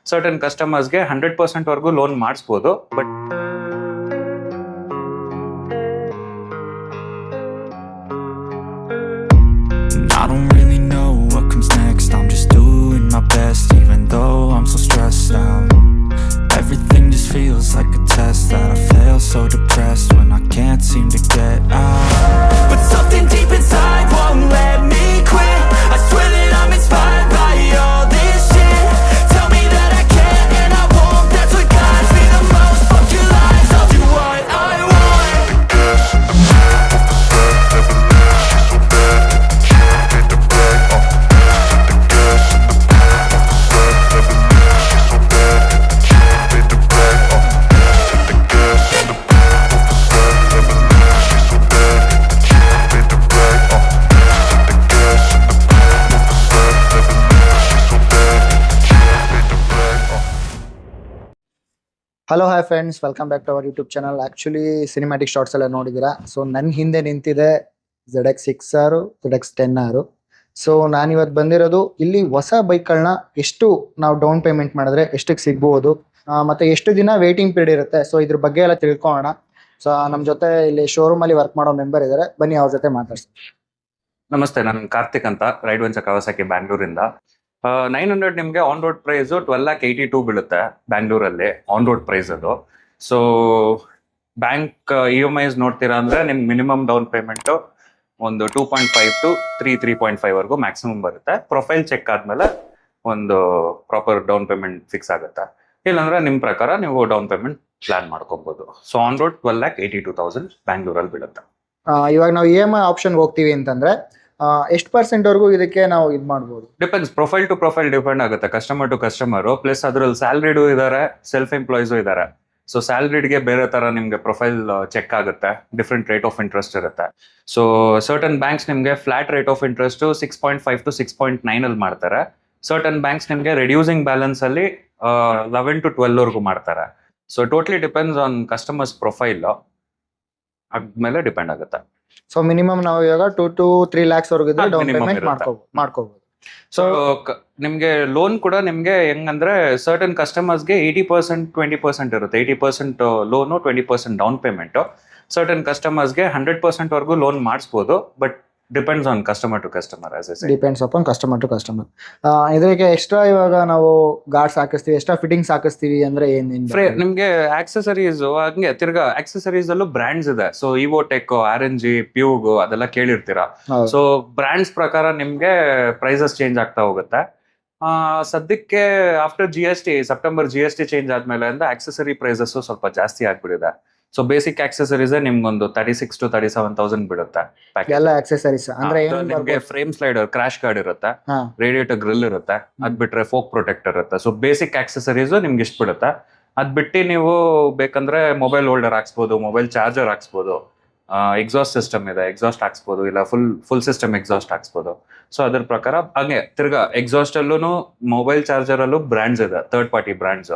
Certain ಕಸ್ಟಮರ್ಸ್ಗೆ 100% ವರೆಗೂ loan ಮಾಡಿಸ್ಬೋದು. But I don't really know what comes next. I'm just doing my best, even though I'm so stressed out. Everything just feels like a test that I fail, so depressed when I can't seem to get out. But something deep inside won't let me quit. I swear that I'm inspired by all this shit. Tell me that I can and I won't. That's what guides me the most. Fuck your lies, I'll do what I want. Hello hi friends, welcome back to our YouTube channel. Actually cinematic shorts ಎಲ್ಲ ನೋಡಿದ್ದೀರಾ. So ನನ್ನ ಹಿಂದೆ ನಿಂತಿದೆ ZX6R, ZX10R. So ನಾನಿವತ್ತು ಬಂದಿರೋದು ಇಲ್ಲಿ ಹೊಸ ಬೈಕ್ಗಳನ್ನ ಎಷ್ಟು ನಾವು ಡೌನ್ ಪೇಮೆಂಟ್ ಮಾಡಿದ್ರೆ ಎಷ್ಟಕ್ಕೆ ಸಿಗ್ಬೋದು, ಮತ್ತು ಎಷ್ಟು ದಿನ ವೇಟಿಂಗ್ ಪೀರಿಯಡ್ ಇರುತ್ತೆ. ಸೊ ಇದ್ರ ಬಗ್ಗೆ ಎಲ್ಲ ತಿಳ್ಕೊಳ್ಳೋಣ. ಸೊ ನಮ್ಮ ಜೊತೆ ಇಲ್ಲಿ ಶೋರೂಮಲ್ಲಿ ವರ್ಕ್ ಮಾಡೋ ಮೆಂಬರ್ ಇದ್ದಾರೆ, ಬನ್ನಿ ಅವ್ರ ಜೊತೆ ಮಾತಾಡ್ಸಿ. ನಮಸ್ತೆ, ನಾನು ಕಾರ್ತಿಕ್ ಅಂತ, ರೈಡ್ ವೆಂಚರ್ ಕವಾಸಾಕಿ ಬ್ಯಾಂಗ್ಳೂರಿಂದ. 900 ನಿಮಗೆ ಆನ್ ರೋಡ್ ಪ್ರೈಸ್ 12,82,000 ಬೀಳುತ್ತೆ ಬ್ಯಾಂಗ್ಳೂರಲ್ಲಿ ಆನ್ ರೋಡ್ ಪ್ರೈಸ್ ಅದು. ಸೊ ಬ್ಯಾಂಕ್ EMIs ನೋಡ್ತೀರಾ ಅಂದ್ರೆ ನಿಮ್ಗೆ ಮಿನಿಮಮ್ ಡೌನ್ ಪೇಮೆಂಟ್ ಒಂದು 2.5 to 3.5 ವರೆಗೂ ಮ್ಯಾಕ್ಸಿಮಮ್ ಬರುತ್ತೆ. ಪ್ರೊಫೈಲ್ ಚೆಕ್ ಆದ್ಮೇಲೆ ಒಂದು ಪ್ರಾಪರ್ ಡೌನ್ ಪೇಮೆಂಟ್ ಫಿಕ್ಸ್ ಆಗುತ್ತೆ. ಇಲ್ಲಾಂದ್ರೆ ನಿಮ್ ಪ್ರಕಾರ ನೀವು ಡೌನ್ ಪೇಮೆಂಟ್ ಪ್ಲಾನ್ ಮಾಡ್ಕೊಬಹುದು. ಸೊ ಆನ್ ರೋಡ್ 12,82,000 ಬ್ಯಾಂಗ್ಳೂರಲ್ಲಿ ಬೀಳುತ್ತೆ. ಇವಾಗ ನಾವು EMI ಆಪ್ಷನ್ಗೆ ಹೋಗ್ತೀವಿ ಅಂತಂದ್ರೆ ಎಷ್ಟು ಪರ್ಸೆಂಟ್ವರೆಗೂ ಇದಕ್ಕೆ ನಾವು ಇದು ಮಾಡ್ಬೋದು? Depends, profile to profile depend ಆಗುತ್ತೆ, ಕಸ್ಟಮರ್ ಟು ಕಸ್ಟಮರ್. ಪ್ಲಸ್ ಅದ್ರಲ್ಲಿ ಸ್ಯಾಲ್ರಿಡು ಇದ್ದಾರೆ, ಸೆಲ್ಫ್ ಎಂಪ್ಲಾಯ್ಸು ಇದ್ದಾರೆ. ಸೊ ಸ್ಯಾಲ್ರಿಡ್ಗೆ ಬೇರೆ ತರ ನಿಮ್ಗೆ ಪ್ರೊಫೈಲ್ ಚೆಕ್ ಆಗುತ್ತೆ, ಡಿಫ್ರೆಂಟ್ ರೇಟ್ ಆಫ್ ಇಂಟ್ರೆಸ್ಟ್ ಇರುತ್ತೆ. ಸೊ ಸರ್ಟನ್ ಬ್ಯಾಂಕ್ಸ್ ನಿಮ್ಗೆ flat rate of interest 6.5 to 6.9 ಅಲ್ಲಿ ಮಾಡ್ತಾರೆ. ಸರ್ಟನ್ ಬ್ಯಾಂಕ್ಸ್ ನಿಮ್ಗೆ ರೆಡ್ಯೂಸಿಂಗ್ ಬ್ಯಾಲೆನ್ಸ್ ಅಲ್ಲಿ 11 to 12 ವರೆಗೂ ಮಾಡ್ತಾರೆ. So totally depends on customers profile, ಆದ್ಮೇಲೆ ಡಿಪೆಂಡ್ ಆಗುತ್ತೆ. ಸೊ ಮಿನಿಮಮ್ ನಾವು ಇವಾಗ 2 to 3 lakhs ವರೆಗೂ ಇದ್ರೆ ಡೌನ್ minimum ಪೇಮೆಂಟ್ ಇರುತ್ತೆ. ಮಾಡ್ಕೋಬಹುದು. ಸೊ ನಿಮ್ಗೆ ಲೋನ್ ಕೂಡ ನಿಮ್ಗೆ ಹೆಂಗಂದ್ರೆ ಸರ್ಟನ್ ಕಸ್ಟಮರ್ಸ್ಗೆ 80% 20% ಇರುತ್ತೆ. 80% ಲೋನು, 20% ಡೌನ್ ಪೇಮೆಂಟ್. ಸರ್ಟನ್ ಕಸ್ಟಮರ್ಸ್ಗೆ 100% ವರೆಗೂ ಲೋನ್ ಮಾಡಿಸ್ಬೋದು. But depends on customer to customer, depends upon customer to customer. ಇದಕ್ಕೆ ಎಕ್ಸ್ಟ್ರಾ ಇವಾಗ ನಾವು ಗಾರ್ಡ್ಸ್ ಹಾಕಿಸ್ತೀವಿ, ಎಕ್ಸ್ಟ್ರಾ ಫಿಟ್ಟಿಂಗ್ಸ್ ಹಾಕಿಸ್ತೀವಿ ಅಂದ್ರೆ ಏನೇನು? ನಿಮ್ಗೆ ಆಕ್ಸೆಸರೀಸ್ ಹಂಗೆ ತಿರ್ಗಾ ಆಕ್ಸೆಸರೀಸ್ ಅಲ್ಲೂ ಬ್ರ್ಯಾಂಡ್ಸ್ ಇದೆ. ಸೊ ಇವೋಟೆಕ್, RNG, ಪ್ಯೂಗ್ ಅದೆಲ್ಲ ಕೇಳಿರ್ತೀರಾ. ಸೊ ಬ್ರ್ಯಾಂಡ್ಸ್ ಪ್ರಕಾರ ನಿಮ್ಗೆ ಪ್ರೈಸಸ್ ಚೇಂಜ್ ಆಗ್ತಾ ಹೋಗುತ್ತೆ. ಸದ್ಯಕ್ಕೆ after GST, September GST change ಆದ್ಮೇಲೆ ಅಂದ್ರೆ ಆಕ್ಸೆಸರಿ ಪ್ರೈಸಸ್ ಸ್ವಲ್ಪ ಜಾಸ್ತಿ ಆಗ್ಬಿಟ್ಟಿದೆ. ಸೊ ಬೇಸಿಕ್ ಆಕ್ಸೆಸರೀಸ್ ನಿಮ್ಗೊಂದು 36,000 to 37,000 ಬಿಡುತ್ತೆ. ಎಲ್ಲ ಆಕ್ಸೆಸರೀಸ್ ಅಂದ್ರೆ ನಿಮ್ಗೆ ಫ್ರೇಮ್ ಸ್ಲೈಡರ್, ಕ್ರಾಶ್ ಗಾರ್ಡ್ ಇರುತ್ತೆ, ರೇಡಿಯೇಟರ್ ಗ್ರಿಲ್ ಇರುತ್ತೆ, ಅದ್ ಬಿಟ್ರೆ ಫೋಕ್ ಪ್ರೊಟೆಕ್ಟರ್ ಇರುತ್ತೆ. ಸೊ ಬೇಸಿಕ್ ಆಕ್ಸೆಸರೀಸ್ ನಿಮ್ಗೆ ಇಷ್ಟ ಬಿಡುತ್ತೆ. ಅದ್ ಬಿಟ್ಟು ನೀವು ಬೇಕಂದ್ರೆ ಮೊಬೈಲ್ ಹೋಲ್ಡರ್ ಹಾಕ್ಸ್ಬೋದು, ಮೊಬೈಲ್ ಚಾರ್ಜರ್ ಹಾಕ್ಸ್ಬೋದು, ಎಕ್ಸಾಸ್ಟ್ ಸಿಸ್ಟಮ್ ಇದೆ, ಎಕ್ಸಾಸ್ಟ್ ಹಾಕ್ಸ್ಬೋದು, ಇಲ್ಲ ಫುಲ್ ಸಿಸ್ಟಮ್ ಎಕ್ಸಾಸ್ಟ್ ಹಾಕ್ಸ್ಬೋದು. ಸೊ ಅದ್ರ ಪ್ರಕಾರ ಹಂಗೆ ತಿರ್ಗಾ ಎಕ್ಸಾಸ್ಟ್ ಅಲ್ಲೂ ಮೊಬೈಲ್ ಚಾರ್ಜರ್ ಅಲ್ಲೂ ಬ್ರ್ಯಾಂಡ್ಸ್ ಇದೆ, third party brands.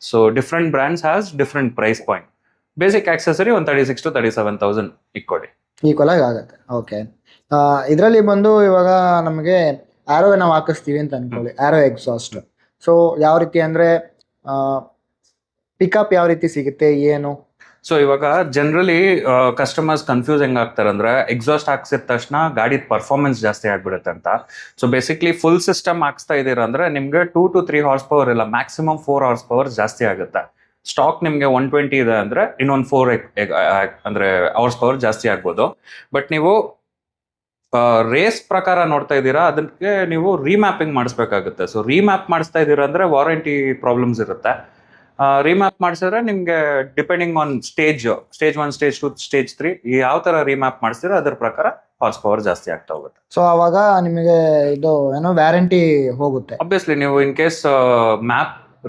So different brands has different price point. Basic accessory ಒಂದು 36,000 to 37,000 ಇಕ್ಕೊಡಿ, ಈಕ್ವಲ್ ಆಗಿ ಆಗುತ್ತೆ. ಓಕೆ, ಇದರಲ್ಲಿ ಬಂದು ಇವಾಗ ನಮಗೆ ಆರೋ ನಾವು ಹಾಕಿಸ್ತೀವಿ ಅಂತ ಅನ್ಕೊಳ್ಳಿ, ಆರೋ ಎಕ್ಸಾಸ್ಟ್. ಸೊ ಯಾವ ರೀತಿ ಅಂದ್ರೆ ಪಿಕಪ್ ಯಾವ ರೀತಿ ಸಿಗುತ್ತೆ ಏನು? ಸೊ ಇವಾಗ ಜನರಲಿ ಕಸ್ಟಮರ್ಸ್ ಕನ್ಫ್ಯೂಸ್ ಹೆಂಗ್ ಆಗ್ತಾರೆ ಅಂದ್ರೆ ಎಕ್ಸಾಸ್ಟ್ ಹಾಕ್ಸಿದ ತಕ್ಷಣ ಗಾಡಿ ಪರ್ಫಾರ್ಮೆನ್ಸ್ ಜಾಸ್ತಿ ಆಗ್ಬಿಡುತ್ತೆ ಅಂತ. ಸೊ ಬೇಸಿಕ್ಲಿ ಫುಲ್ ಸಿಸ್ಟಮ್ ಹಾಕ್ಸ್ತಾ ಇದೀರ ಅಂದ್ರೆ ನಿಮ್ಗೆ 2 to 3 ಹಾರ್ಸ್ ಪವರ್ ಇಲ್ಲ, ಮ್ಯಾಕ್ಸಿಮಮ್ 4 ಹಾರ್ಸ್ ಪವರ್ ಜಾಸ್ತಿ ಆಗುತ್ತೆ. ಸ್ಟಾಕ್ ನಿಮ್ಗೆ 120 ಇದೆ ಅಂದ್ರೆ ಇನ್ನೊಂದು 4 ಅಂದ್ರೆ ಅವರ್ಸ್ ಪವರ್ ಜಾಸ್ತಿ ಆಗ್ಬೋದು. ಬಟ್ ನೀವು ರೇಸ್ ಪ್ರಕಾರ ನೋಡ್ತಾ ಇದ್ದೀರಾ, ಅದಕ್ಕೆ ನೀವು ರೀಮ್ಯಾಪಿಂಗ್ ಮಾಡಿಸ್ಬೇಕಾಗುತ್ತೆ. ಸೊ ರೀಮ್ಯಾಪ್ ಮಾಡಿಸ್ತಾ ಇದ್ದೀರಾ ಅಂದ್ರೆ ವಾರಂಟಿ ಪ್ರಾಬ್ಲಮ್ಸ್ ಇರುತ್ತೆ. ರೀಮ್ಯಾಪ್ ಮಾಡಿಸಿದ್ರೆ ನಿಮ್ಗೆ depending on stage 1, stage 2, stage 3 ಯಾವ ತರ ರೀಮ್ಯಾಪ್ ಮಾಡಿಸ್ತೀರಾ ಅದ್ರ ಪ್ರಕಾರ ಹಾರ್ಸ್ ಪವರ್ ಜಾಸ್ತಿ ಆಗ್ತಾ ಹೋಗುತ್ತೆ. ಸೊ ಅವಾಗ ನಿಮಗೆ ಇದು ಏನೋ ವ್ಯಾರಂಟಿ ಹೋಗುತ್ತೆ. ಅಬ್ವಿಯಸ್ಲಿ ನೀವು ಇನ್ ಕೇಸ್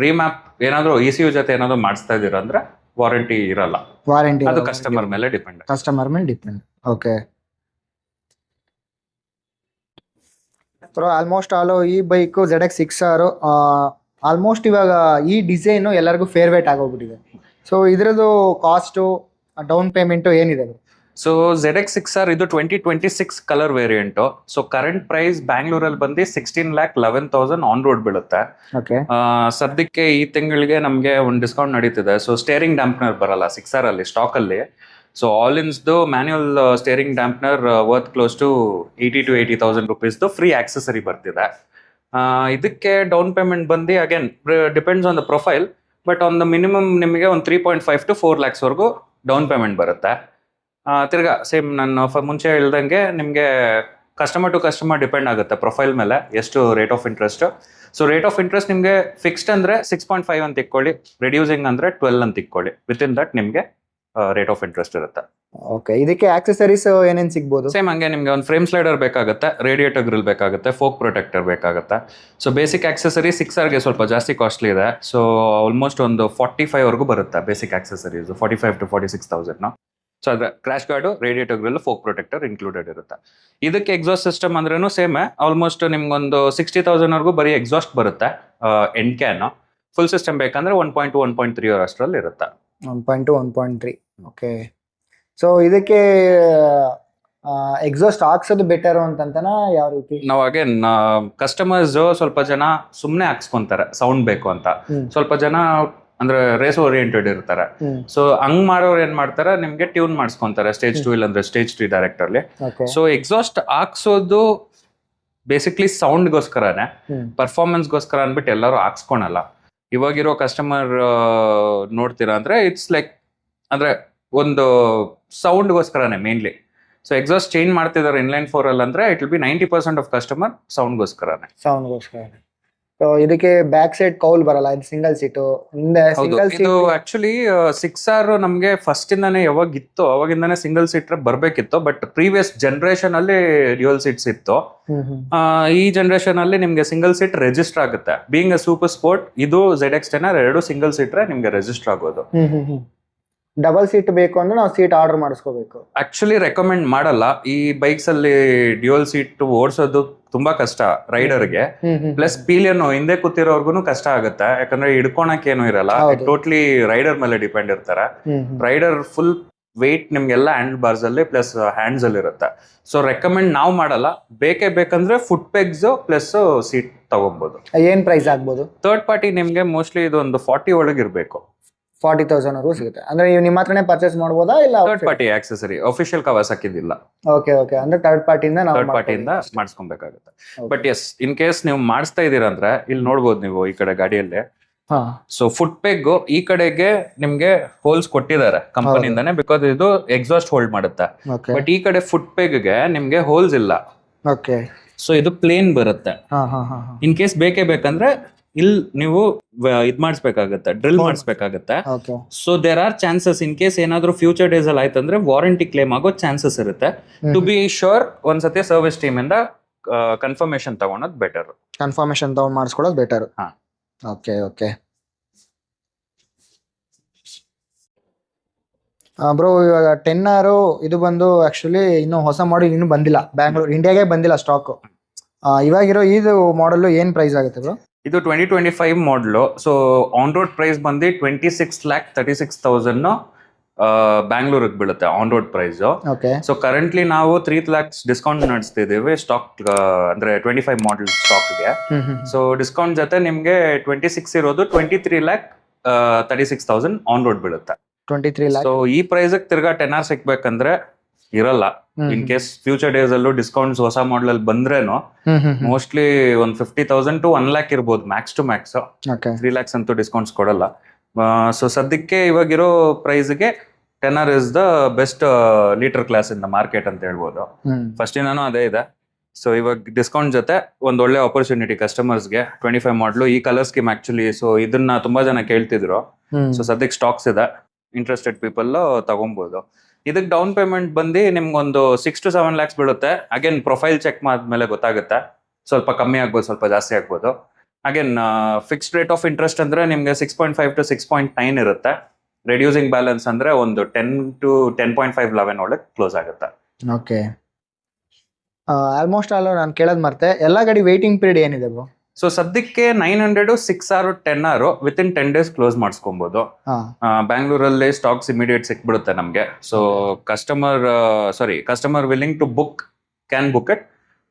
ರೀಮ್ಯಾಪ್ ಏನಾದ್ರು ECU ಜೊತೆ ಏನಾದ್ರು ಮಾಡಿಸ್ತಾ ಇದೀರ ಅಂದ್ರೆ ವಾರಂಟಿ ಇರಲ್ಲ. ವಾರಂಟಿ ಅದು ಕಸ್ಟಮರ್ ಮೇಲೆ ಡಿಪೆಂಡ್. ಓಕೆ, ಆಲ್ಮೋಸ್ಟ್ ಆಲ್ ಈ ಬೈಕ್ ZX6R ಆಲ್ಮೋಸ್ಟ್ ಇವಾಗ ಈ ಡಿಸೈನು ಎಲ್ಲರಿಗೂ ಫೇರ್ವೇಟ್ ಆಗೋಗ್ಬಿಟ್ಟಿದೆ. ಸೊ ಇದ್ರದ್ದು ಕಾಸ್ಟು, ಡೌನ್ ಪೇಮೆಂಟು ಏನಿದೆ? ಸೊ ZX6R ಇದು 2026 colour variant. So current price ಬ್ಯಾಂಗ್ಳೂರಲ್ಲಿ ಬಂದು 16,11,000 ಆನ್ ರೋಡ್ ಬೀಳುತ್ತೆ. ಓಕೆ. ಸದ್ಯಕ್ಕೆ ಈ ತಿಂಗಳಿಗೆ ನಮಗೆ ಒಂದು ಡಿಸ್ಕೌಂಟ್ ನಡೀತಿದೆ. ಸೊ ಸ್ಟೇರಿಂಗ್ ಡ್ಯಾಂಪ್ನರ್ ಬರಲ್ಲ 6R ಅಲ್ಲಿ ಸ್ಟಾಕಲ್ಲಿ. ಸೊ ಆಲ್ ಇನ್ಸ್ದು manual steering damper worth close to 80,000 to 80,000 ರುಪೀಸ್ದು ಫ್ರೀ ಆಕ್ಸೆಸರಿ ಬರ್ತಿದೆ. ಇದಕ್ಕೆ ಡೌನ್ ಪೇಮೆಂಟ್ ಬಂದು again depends on the profile, but on the minimum ನಿಮಗೆ ಒಂದು 3.5 to 4 lakhs ವರೆಗೂ ಡೌನ್ ಪೇಮೆಂಟ್ ಬರುತ್ತೆ. ತಿರ್ಗಾ ಸೇಮ್ ನಾನು ಮುಂಚೆ ಹೇಳ್ದಂಗೆ ನಿಮಗೆ ಕಸ್ಟಮರ್ ಟು ಕಸ್ಟಮರ್ ಡಿಪೆಂಡ್ ಆಗುತ್ತೆ ಪ್ರೊಫೈಲ್ ಮೇಲೆ ಎಷ್ಟು rate of interest. So rate of interest ನಿಮಗೆ ಫಿಕ್ಸ್ಡ್ ಅಂದರೆ 6.5 ಅಂತ ಇಟ್ಕೊಳ್ಳಿ, ರಿಡ್ಯೂಸಿಂಗ್ ಅಂದರೆ 12 ಅಂತ ಇಟ್ಕೊಳ್ಳಿ. ವಿತಿನ್ ದಟ್ ನಿಮಗೆ ರೇಟ್ ಆಫ್ ಇಂಟ್ರೆಸ್ಟ್ ಇರುತ್ತೆ. ಓಕೆ. ಇದಕ್ಕೆ ಆಕ್ಸೆಸರೀಸ್ ಏನೇನು ಸಿಗ್ಬೋದು? ಸೇಮ್ ಹಂಗೆ ನಿಮಗೆ ಒಂದು ಫ್ರೇಮ್ ಸ್ಲೈಡರ್ ಬೇಕಾಗುತ್ತೆ, ರೇಡಿಯೇಟರ್ ಗ್ರಿಲ್ ಬೇಕಾಗುತ್ತೆ, ಫೋಕ್ ಪ್ರೊಟೆಕ್ಟರ್ ಬೇಕಾಗುತ್ತೆ. ಸೊ ಬೇಸಿಕ್ ಆಕ್ಸೆಸರಿ 6Rಗೆ ಸ್ವಲ್ಪ ಜಾಸ್ತಿ ಕಾಸ್ಟ್ಲಿ ಇದೆ. ಸೊ ಆಲ್ಮೋಸ್ಟ್ ಒಂದು 45 ವರೆಗೂ ಬರುತ್ತೆ ಬೇಸಿಕ್ ಆಕ್ಸೆಸರೀಸ್, 45,000 to 46,000. ಸೊ ಅದ್ರ crash guard, radiator grill, folk protector included ಇರುತ್ತೆ. ಇದಕ್ಕೆ ಎಕ್ಸಾಸ್ಟ್ ಸಿಸ್ಟಮ್ ಅಂದ್ರೂ ಸೇಮ್ ಆಲ್ಮೋಸ್ಟ್ ನಿಮ್ಗೊಂದು 60,000 ವರೆಗೂ ಬರೀ ಎಕ್ಸಾಸ್ಟ್ ಬರುತ್ತೆ ಎಂಡ್ ಕ್ಯಾನ್. ಫುಲ್ ಸಿಸ್ಟಮ್ ಬೇಕಂದ್ರೆ 1.2 1.3 ಅಷ್ಟರಲ್ಲಿ ಇರುತ್ತೆ. 1.2 1.3. ಓಕೆ. ಸೊ ಇದಕ್ಕೆ ಎಕ್ಸಾಸ್ಟ್ ಹಾಕ್ಸೋದು ಬೆಟರ್ ಅಂತಂತನಾ ಯಾವ ರೀತಿ? ನಾವು ಅಗೇನ್ ಕಸ್ಟಮರ್ಸ್ ಸ್ವಲ್ಪ ಜನ ಸುಮ್ಮನೆ ಹಾಕ್ಸ್ಕೊಂತಾರೆ ಸೌಂಡ್ ಬೇಕು ಅಂತ, ಸ್ವಲ್ಪ ಜನ ಅಂದ್ರೆ ರೇಸ್ ಓರಿಯೆಂಟೆಡ್ ಇರ್ತಾರೆ. ಸೊ ಹಂಗ್ ಮಾಡೋರು ಏನ್ ಮಾಡ್ತಾರೆ, ನಿಮ್ಗೆ ಟ್ಯೂನ್ ಮಾಡಿಸ್ಕೊಂತಾರೆ ಸ್ಟೇಜ್ 2 ಇಲ್ಲಾಂದ್ರೆ ಸ್ಟೇಜ್ 3 ಡೈರೆಕ್ಟ್ ಅಲ್ಲಿ. ಸೊ ಎಕ್ಸಾಸ್ಟ್ ಹಾಕ್ಸೋದು ಬೇಸಿಕ್ಲಿ ಸೌಂಡ್ಗೋಸ್ಕರನೇ, ಪರ್ಫಾರ್ಮೆನ್ಸ್ಗೋಸ್ಕರ ಅಂದ್ಬಿಟ್ಟು ಎಲ್ಲರೂ ಹಾಕ್ಸ್ಕೊಳಲ್ಲ. ಇವಾಗಿರೋ ಕಸ್ಟಮರ್ ನೋಡ್ತೀರಾ ಅಂದ್ರೆ ಇಟ್ಸ್ ಲೈಕ್ ಅಂದ್ರೆ ಒಂದು ಸೌಂಡ್ಗೋಸ್ಕರನೇ ಮೇನ್ಲಿ. ಸೊ ಎಕ್ಸಾಸ್ಟ್ ಚೇಂಜ್ ಮಾಡ್ತಿದ್ದಾರೆ ಇನ್ಲೈನ್ 4 ಅಲ್ಲಿ ಅಂದ್ರೆ it will be 90% of customer ಸೌಂಡ್ಗೋಸ್ಕರನೇ. ಸೊ ಇದಕ್ಕೆ ಬ್ಯಾಕ್ ಸೈಡ್ ಕೌಲ್ ಬರಲ್ಲ, ಇದು ಸಿಂಗಲ್ ಸೀಟು. ಹಿಂದೆ ಸಿಂಗಲ್ ಇದು ಆಕ್ಚುಲಿ 6R ನಮ್ಗೆ ಫಸ್ಟ್ ಇಂದಾನೆ ಯಾವಾಗ ಇತ್ತು ಅವಾಗಿಂದಾನೆ ಸಿಂಗಲ್ ಸೀಟರ್ ಬರ್ಬೇಕಿತ್ತು. ಬಟ್ ಪ್ರೀವಿಯಸ್ ಜನರೇಷನ್ ಅಲ್ಲಿ ಡ್ಯುಯಲ್ ಸೀಟ್ಸ್ ಇತ್ತು. ಈ ಜನರೇಷನ್ ಅಲ್ಲಿ ನಿಮ್ಗೆ ಸಿಂಗಲ್ ಸೀಟ್ ರಿಜಿಸ್ಟರ್ ಆಗುತ್ತೆ. ಬೀಯಿಂಗ್ ಅ ಸೂಪರ್ ಸ್ಪೋರ್ಟ್, ಇದು ZX10R ಎರಡು ಸಿಂಗಲ್ ಸೀಟರ್ ನಿಮ್ಗೆ ರಿಜಿಸ್ಟರ್ ಆಗೋದು. ಡಬಲ್ ಸೀಟ್ ಬೇಕು ಅಂದ್ರೆ ನಾವು ಸೀಟ್ ಆರ್ಡರ್ ಮಾಡಿಸ್ಕೋಬೇಕು. ಆಕ್ಚುಲಿ ರೆಕಮೆಂಡ್ ಮಾಡಲ್ಲ. ಈ ಬೈಕ್ಸ್ ಅಲ್ಲಿ ಡ್ಯುಯಲ್ ಸೀಟ್ ಓಡಿಸೋದು ತುಂಬಾ ಕಷ್ಟ ರೈಡರ್ಗೆ. ಪ್ಲಸ್ ಪೀಲಿಯನ್ ಹಿಂದೆ ಕೂತಿರೋರ್ಗು ಕಷ್ಟ ಆಗುತ್ತೆ, ಯಾಕಂದ್ರೆ ಹಿಡ್ಕೊಳಕ್ ಏನು ಇರಲ್ಲ. ಟೋಟ್ಲಿ ರೈಡರ್ ಮೇಲೆ ಡಿಪೆಂಡ್ ಇರ್ತಾರೆ. ರೈಡರ್ ಫುಲ್ ವೆಯ್ಟ್ ನಿಮ್ಗೆಲ್ಲ ಹ್ಯಾಂಡ್ ಬಾರ್ಸ್ ಅಲ್ಲಿ ಪ್ಲಸ್ ಹ್ಯಾಂಡ್ಸ್ ಅಲ್ಲಿ ಇರುತ್ತೆ. ಸೊ ರೆಕಮೆಂಡ್ ನಾವು ಮಾಡಲ್ಲ. ಬೇಕಂದ್ರೆ ಫುಟ್ ಪೆಗ್ಸ್ ಪ್ಲಸ್ ಸೀಟ್ ತಗೊಬಹುದು. ಏನ್ ಪ್ರೈಸ್ ಆಗ್ಬೋದು? ಥರ್ಡ್ ಪಾರ್ಟಿ ನಿಮ್ಗೆ ಮೋಸ್ಟ್ಲಿ ಇದು ಒಂದು 40 ಒಳಗೆ ಇರ್ಬೇಕು. 40,000 ವರೆಗೂ ಸಿಗುತ್ತೆ. ಅಂದ್ರೆ ನೀವು ನಿಮ್ಮ ಹತ್ರನೇ ಪರ್ಚೇಸ್ ಮಾಡಬಹುದಾ ಇಲ್ಲ third party accessory official Kawasaki ಇಲ್ಲ? ಓಕೆ. ಅಂದ್ರೆ ಥರ್ಡ್ ಪಾರ್ಟಿಯಿಂದ ನಾವು ಥರ್ಡ್ ಪಾರ್ಟಿಯಿಂದ ಮಾಡಿಸ್ಕೊಬೇಕಾಗುತ್ತೆ. ಬಟ್ ಎಸ್ ಇನ್ ಕೇಸ್ ನೀವು ಮಾಡಿಸ್ತಾ ಇದೀರ ಅಂದ್ರೆ ಇಲ್ಲಿ ನೋಡ್ಬೋದು ನೀವು ಈ ಕಡೆ ಗಾಡಿಯಲ್ಲಿ. ಸೊ ಫುಟ್ ಪೆಗ್ ಈ ಕಡೆಗೆ ನಿಮ್ಗೆ ಹೋಲ್ಸ್ ಕೊಟ್ಟಿದ್ದಾರೆ ಕಂಪನಿಯಿಂದಾನೆ, ಬಿಕಾಸ್ ಇದು ಎಕ್ಸಾಸ್ಟ್ ಹೋಲ್ಡ್ ಮಾಡುತ್ತೆ. ಬಟ್ ಈ ಕಡೆ ಫುಟ್ ಪೆಗ್ಗೆ ನಿಮ್ಗೆ ಹೋಲ್ಸ್ ಇಲ್ಲ. ಓಕೆ. ಸೊ ಇದು ಪ್ಲೇನ್ ಬರುತ್ತೆ. ಇನ್ ಕೇಸ್ ಬೇಕಂದ್ರೆ ಇಲ್ಲಿ ನೀವು ಇದ್ ಮಾಡಿಸ್ಬೇಕಾಗತ್ತೆ, ಡ್ರಿಲ್ ಮಾಡಿಸ್ಬೇಕಾಗತ್ತೆ. So there are chances in case ಏನಾದ್ರು ಫ್ಯೂಚರ್ ಡೇಸ್ ಅಲ್ಲಿ ಆಯ್ತಂದ್ರೆ ವಾರಂಟಿ ಕ್ಲೇಮ್ ಆಗೋ ಚಾನ್ಸಸ್ ಇರುತ್ತೆ. ಟು ಬಿ ಶೋರ್ ಒಂದ್ಸತಿ ಸರ್ವಿಸ್ ಟೀಮ್ ಇಂದ ಕನ್ಫರ್ಮೇಶನ್ ತಗೊಳೋದು ಬೆಟರ್. ಕನ್ಫರ್ಮೇಶನ್ ತಗೊಂಡ್ ಮಾಡಿಸ್ಕೊಳ್ಳೋದು ಬೆಟರ್. ಓಕೆ. ಬ್ರೋ, ಇವಾಗ 10R ಇದು ಬಂದು ಆಕ್ಚುಲಿ ಇನ್ನು ಹೊಸ ಮಾಡೆಲ್ ಇನ್ನೂ ಬಂದಿಲ್ಲ, ಬ್ಯಾಂಗ್ಳೂರ್ ಇಂಡಿಯಾಗೆ ಬಂದಿಲ್ಲ ಸ್ಟಾಕ್. ಇವಾಗಿರೋ ಇದು ಮಾಡೆಲ್ ಏನ್ ಪ್ರೈಸ್ ಆಗುತ್ತೆ ಬ್ರೋ? ಇದು 2025 ಮಾಡಲು. ಸೊ ಆನ್ ರೋಡ್ ಪ್ರೈಸ್ ಬಂದು 26,36,000 ಬ್ಯಾಂಗ್ಳೂರಿಗೆ ಬೀಳುತ್ತೆ on road price. So currently ನಾವು 3 lakhs ಡಿಸ್ಕೌಂಟ್ ನಡೆಸ್ತಿದ್ದೀವಿ ಸ್ಟಾಕ್, ಅಂದ್ರೆ 25 ಮಾಡಲ್ ಸ್ಟಾಕ್ಗೆ. ಸೊ ಡಿಸ್ಕೌಂಟ್ ಜೊತೆ ನಿಮ್ಗೆ 26 ಇರೋದು 23,36,000 ಆನ್ ರೋಡ್ ಬೀಳುತ್ತೆ. 23 lakh. ಸೊ ಈ ಪ್ರೈಸ್ ತಿರ್ಗಾ 10R ಸಿಗ್ಬೇಕಂದ್ರೆ ಇರಲ್ಲ. ಇನ್ ಕೇಸ್ ಫ್ಯೂಚರ್ ಡೇಸ್ ಅಲ್ಲೂ ಡಿಸ್ಕೌಂಟ್ಸ್ ಹೊಸ ಮಾಡಲ್ ಅಲ್ಲಿ ಬಂದ್ರೇನು ಮೋಸ್ಟ್ಲಿ ಒಂದು 50,000 to 1 lakh ಇರ್ಬೋದು ಮ್ಯಾಕ್ಸ್ ಟು ಮ್ಯಾಕ್ಸ್. 3 lakhs ಅಂತೂ ಡಿಸ್ಕೌಂಟ್ಸ್ ಕೊಡಲ್ಲ. ಸೊ ಸದ್ಯಕ್ಕೆ ಇವಾಗಿರೋ ಪ್ರೈಸ್ಗೆ 10R is the best litre class in the market ಅಂತ ಹೇಳ್ಬೋದು. ಫಸ್ಟ್ ಇಂದಾನು ಅದೇ ಇದೆ. ಸೊ ಇವಾಗ ಡಿಸ್ಕೌಂಟ್ ಜೊತೆ ಒಂದ್ ಒಳ್ಳೆ ಆಪರ್ಚುನಿಟಿ ಕಸ್ಟಮರ್ಸ್ಗೆ. 25 ಮಾಡಲು ಈ ಕಲರ್ ಸ್ಕೀಮ್ ಆಕ್ಚುಲಿ. ಸೊ ಇದನ್ನ ತುಂಬಾ ಜನ ಕೇಳ್ತಿದ್ರು. ಸೊ ಸದ್ಯಕ್ಕೆ ಸ್ಟಾಕ್ಸ್ ಇದೆ, ಇಂಟ್ರೆಸ್ಟೆಡ್ ಪೀಪಲ್ ತಗೊಬಹುದು. ಇದಕ್ಕೆ ಡೌನ್ ಪೇಮೆಂಟ್ ಬಂದು ನಿಮ್ಗೊಂದು 6 to 7 lakhs ಬೀಳುತ್ತೆ. ಅಗೇನ್ ಪ್ರೊಫೈಲ್ ಚೆಕ್ ಮಾಡಿದ್ಮೇಲೆ ಗೊತ್ತಾಗುತ್ತೆ, ಸ್ವಲ್ಪ ಕಮ್ಮಿ ಆಗ್ಬೋದು, ಸ್ವಲ್ಪ ಜಾಸ್ತಿ ಆಗ್ಬೋದು. Again fixed rate of interest ಅಂದ್ರೆ ನಿಮ್ಗೆ 6.5 to 6.9 ಇರುತ್ತೆ. ರೆಡ್ಯೂಸಿಂಗ್ ಬ್ಯಾಲೆನ್ಸ್ ಅಂದ್ರೆ ಒಂದು 10 to 10.5 11 ಒಳಗೆ ಕ್ಲೋಸ್ ಆಗುತ್ತೆ. ಓಕೆ. ಆಲ್ಮೋಸ್ಟ್ ಆಲ್ ನಾನು ಕೇಳೋದ್ ಮರ್ತೆ, ಎಲ್ಲಾ ಗಾಡಿ ವೇಟಿಂಗ್ ಪೀರಿಯಡ್ ಏನಿದೆ ಬ್ರೋ? ಸೊ ಸದ್ಯಕ್ಕೆ 900 6R 10R within 10 days close ಮಾಡಿಸ್ಕೊಬಹುದು. ಬ್ಯಾಂಗ್ಳೂರಲ್ಲಿ ಸ್ಟಾಕ್ಸ್ ಇಮಿಡಿಯೇಟ್ ಸಿಕ್ಬಿಡುತ್ತೆ ನಮಗೆ. So customer willing to book can book it.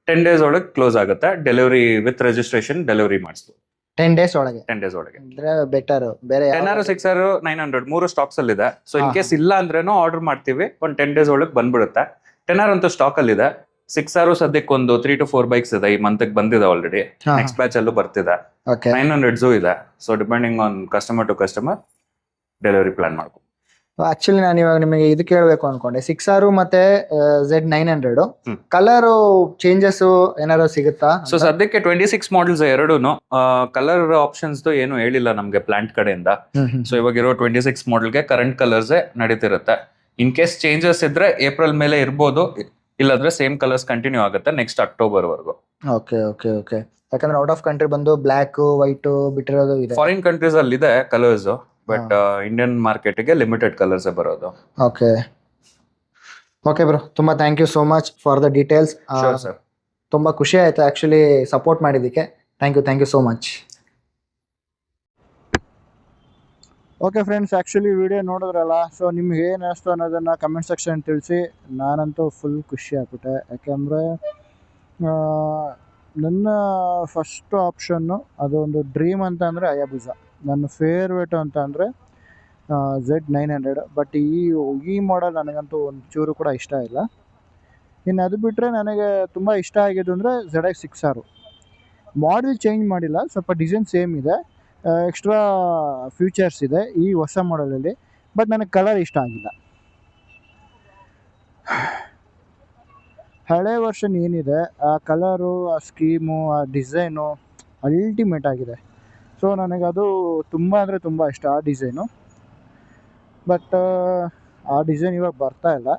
10 days ಒಳಗೆ ಕ್ಲೋಸ್ ಆಗುತ್ತೆ. ಡೆಲಿವರಿ ವಿತ್ ರಿಜಿಸ್ಟ್ರೇಷನ್ ಡೆಲಿವರಿ ಮಾಡಿಸ್ಬೋದು 10 days ಒಳಗೆ. 10 days ಒಳಗೆ ಅಂದ್ರೆ ಬೆಟರ್. ಬೇರೆ 10R 6R 900 ಮೂರು ಸ್ಟಾಕ್ಸ್ ಅಲ್ಲಿ ಇದೆ. ಸೊ ಇನ್ ಕೇಸ್ ಇಲ್ಲ ಅಂದ್ರೇನು ಆರ್ಡರ್ ಮಾಡ್ತೀವಿ, ಒಂದು 10 days ಒಳಗೆ ಬಂದ್ಬಿಡುತ್ತೆ. 10R ಅಂತೂ ಸ್ಟಾಕ್ ಅಲ್ಲಿ ಇದೆ. 6R ಸದ್ಯಕ್ಕೆ ಒಂದು 3 to 4 ಬೈಕ್ಸ್ ಇದೆ, ಈ ಮಂತ್ ಬಂದಿದೆ ಆಲ್ರೆಡಿ. ನೆಕ್ಸ್ಟ್ ಬ್ಯಾಚ್ ಅಲ್ಲೂ ಬರ್ತಿದೆ. 900 ಇದೆ. So depending on customer to customer delivery plan ಮಾಡ್ಕೊ. ಆಕ್ಚುಲಿ ನಾನು ಇವಾಗ ನಿಮಗೆ ಇದು ಕೇಳಬೇಕು ಅನ್ಕೊಂಡೆ. 6R ಮತ್ತೆ Z900 ಕಲರ್ ಚೇಂಜಸ್ ಏನಾದ್ರು ಸಿಗುತ್ತಾ? ಸೊ ಸದ್ಯಕ್ಕೆ 26 ಮಾಡಲ್ಸ್ ಎರಡೂನು ಕಲರ್ ಆಪ್ಷನ್ಸ್ ಏನು ಹೇಳಿಲ್ಲ ನಮ್ಗೆ ಪ್ಲಾಂಟ್ ಕಡೆಯಿಂದ. ಸೊ ಇವಾಗ ಇರೋ 26 ಮಾಡೆಲ್ಗೆ ಕರೆಂಟ್ ಕಲರ್ಸ್ ನಡೀತಿರುತ್ತೆ. ಇನ್ ಕೇಸ್ ಚೇಂಜಸ್ ಇದ್ರೆ ಏಪ್ರಿಲ್ ಮೇಲೆ ಇರ್ಬೋದು, ಇಲ್ಲಾಂದ್ರೆ ಸೇಮ್ ಕಲರ್ಸ್ ಕಂಟಿನ್ಯೂ ಆಗುತ್ತೆ ನೆಕ್ಸ್ಟ್ ಅಕ್ಟೋಬರ್ ವರೆಗೂ. Okay okay okay. ಯಾಕಂದ್ರೆ ಔಟ್ ಆಫ್ ಕಂಟ್ರಿ ಬಂದು ಬ್ಲಾಕ್ ವೈಟ್ ಬಿಟ್ಟಿರೋದು ಇದೆ. ಫಾರಿನ್ ಕಂಟ್ರೀಸ್ ಅಲ್ಲಿ ಇದೆ ಕಲರ್ಸ್, ಬಟ್ ಇಂಡಿಯನ್ ಮಾರ್ಕೆಟ್ ಗೆ ಲಿಮಿಟೆಡ್ ಕಲರ್ಸ್ ಬರೋದು. ಓಕೆ ಓಕೆ ಬ್ರೋ, ತುಂಬಾ thank you so much for the details. Sir ತುಂಬಾ ಖುಷಿ ಆಯ್ತು ಆಕ್ಚುಲಿ ಸಪೋರ್ಟ್ ಮಾಡಿದ್ದಕ್ಕೆ. Thank you so much. Okay friends, actually video ನೋಡಿದ್ರಲ್ಲ. ಸೊ ನಿಮ್ಗೆ ಏನು ಅನಿಸ್ತು ಅನ್ನೋದನ್ನು ಕಮೆಂಟ್ ಸೆಕ್ಷನ್ ತಿಳಿಸಿ. ನಾನಂತೂ ಫುಲ್ ಖುಷಿ ಆಗ್ಬಿಟ್ಟೆ. ಯಾಕೆಂದರೆ ನನ್ನ ಫಸ್ಟ್ ಆಪ್ಷನ್ನು ಅದು ಒಂದು ಡ್ರೀಮ್ ಅಂತ ಅಂದರೆ ಅಯಾಬುಸಾ. ನನ್ನ ಫೇವ್ರೇಟು ಅಂತ ಅಂದರೆ Z900. ಬಟ್ ಈ ಮಾಡೆಲ್ ನನಗಂತೂ ಒಂಚೂರು ಕೂಡ ಇಷ್ಟ ಇಲ್ಲ. ಇನ್ನು ಅದು ಬಿಟ್ಟರೆ ನನಗೆ ತುಂಬ ಇಷ್ಟ ಆಗಿದ್ದು ಅಂದರೆ ZX6R. ಮಾಡೆಲ್ ಚೇಂಜ್ ಮಾಡಿಲ್ಲ, ಸ್ವಲ್ಪ ಡಿಸೈನ್ ಸೇಮ್ ಇದೆ, ಎಕ್ಸ್ಟ್ರಾ ಫ್ಯೂಚರ್ಸ್ ಇದೆ ಈ ಹೊಸ ಮಾಡೆಲಲ್ಲಿ. ಬಟ್ ನನಗೆ ಕಲರ್ ಇಷ್ಟ ಆಗಿಲ್ಲ. ಹಳೆ ವರ್ಷನ್ ಏನಿದೆ ಆ ಕಲರು, ಆ ಸ್ಕೀಮು, ಆ ಡಿಸೈನು ಅಲ್ಟಿಮೇಟ್ ಆಗಿದೆ. ಸೊ ನನಗದು ತುಂಬ ಅಂದರೆ ತುಂಬ ಇಷ್ಟ ಆ ಡಿಸೈನು. ಬಟ್ ಆ ಡಿಸೈನ್ ಇವಾಗ ಬರ್ತಾ ಇಲ್ಲ,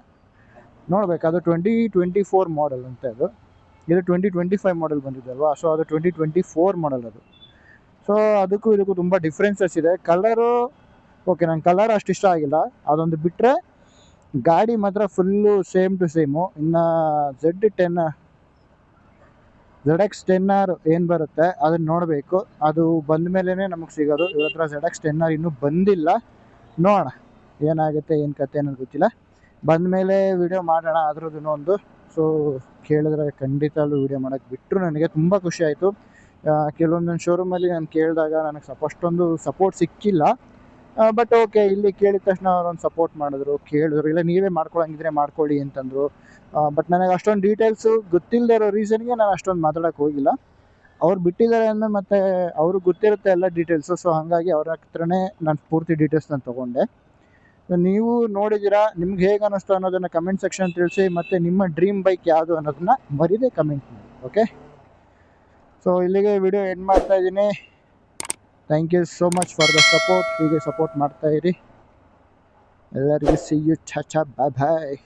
ನೋಡ್ಬೇಕು. ಅದು 2024 ಮಾಡೆಲ್ ಅಂತ. ಇದು 2025 ಮಾಡೆಲ್ ಬಂದಿದ್ದಲ್ವಾ. ಸೊ ಅದು 2024 ಮಾಡೆಲ್ ಅದು. ಸೊ ಅದಕ್ಕೂ ಇದಕ್ಕೂ ತುಂಬ ಡಿಫ್ರೆನ್ಸಸ್ ಇದೆ. ಕಲರು ಓಕೆ, ನಂಗೆ ಕಲರ್ ಅಷ್ಟು ಇಷ್ಟ ಆಗಿಲ್ಲ. ಅದೊಂದು ಬಿಟ್ಟರೆ ಗಾಡಿ ಮಾತ್ರ ಫುಲ್ಲು ಸೇಮ್ ಟು ಸೇಮು. ಇನ್ನು ZX10R ಏನು ಬರುತ್ತೆ ಅದನ್ನು ನೋಡಬೇಕು. ಅದು ಬಂದ ಮೇಲೇ ನಮಗೆ ಸಿಗೋದು. ಇವ್ರ ಹತ್ರ ZX10R ಇನ್ನೂ ಬಂದಿಲ್ಲ. ನೋಡೋಣ ಏನಾಗುತ್ತೆ ಏನು ಕತೆ ಅನ್ನೋದು ಗೊತ್ತಿಲ್ಲ. ಬಂದ ಮೇಲೆ ವಿಡಿಯೋ ಮಾಡೋಣ ಅದ್ರದ್ದು ಒಂದು. ಸೊ ಕೇಳಿದ್ರೆ ಖಂಡಿತಲ್ಲೂ ವಿಡಿಯೋ ಮಾಡೋಕ್ಕೆ ಬಿಟ್ಟರು ನನಗೆ ತುಂಬ ಖುಷಿ ಆಯಿತು. ಕೆಲವೊಂದೊಂದು ಶೋರೂಮಲ್ಲಿ ನಾನು ಕೇಳಿದಾಗ ನನಗೆ ಅಷ್ಟೊಂದು ಸಪೋರ್ಟ್ ಸಿಕ್ಕಿಲ್ಲ. ಬಟ್ ಓಕೆ, ಇಲ್ಲಿ ಕೇಳಿದ ತಕ್ಷಣ ಅವರೊಂದು ಸಪೋರ್ಟ್ ಮಾಡಿದ್ರು, ಕೇಳಿದ್ರು, ಇಲ್ಲ ನೀವೇ ಮಾಡ್ಕೊಳಂಗಿದ್ರೆ ಮಾಡ್ಕೊಳ್ಳಿ ಅಂತಂದರು. ಬಟ್ ನನಗೆ ಅಷ್ಟೊಂದು ಡೀಟೇಲ್ಸು ಗೊತ್ತಿಲ್ಲದೆ ಇರೋ ರೀಸನ್ಗೆ ನಾನು ಅಷ್ಟೊಂದು ಮಾತಾಡೋಕ್ಕೆ ಹೋಗಿಲ್ಲ. ಅವ್ರು ಬಿಟ್ಟಿದ್ದಾರೆ ಅಂದರೆ ಮತ್ತೆ ಅವ್ರಿಗೆ ಗೊತ್ತಿರುತ್ತೆ ಎಲ್ಲ ಡೀಟೇಲ್ಸು. ಸೊ ಹಾಗಾಗಿ ಅವ್ರ ಹತ್ರನೇ ನಾನು ಪೂರ್ತಿ ಡೀಟೇಲ್ಸ್ ನಾನು ತೊಗೊಂಡೆ. ನೀವು ನೋಡಿದ್ದೀರಾ, ನಿಮ್ಗೆ ಹೇಗೆ ಅನ್ನಿಸ್ತು ಅನ್ನೋದನ್ನು ಕಮೆಂಟ್ ಸೆಕ್ಷನ್ ತಿಳಿಸಿ. ಮತ್ತು ನಿಮ್ಮ ಡ್ರೀಮ್ ಬೈಕ್ ಯಾವುದು ಅನ್ನೋದನ್ನ ಮರೀದೆ ಕಮೆಂಟ್ ಮಾಡಿ. ಓಕೆ, ಸೊ ಇಲ್ಲಿಗೆ ವಿಡಿಯೋ ಎಂಡ್ ಮಾಡ್ತಾ ಇದ್ದೀನಿ. Thank you so much for the support. ಹೀಗೆ ಸಪೋರ್ಟ್ ಮಾಡ್ತಾಯಿರಿ ಎಲ್ಲರಿಗೂ. ಸಿ ಯು, ಚಾಚಾ, ಬಾಯ್ ಬಾಯ್.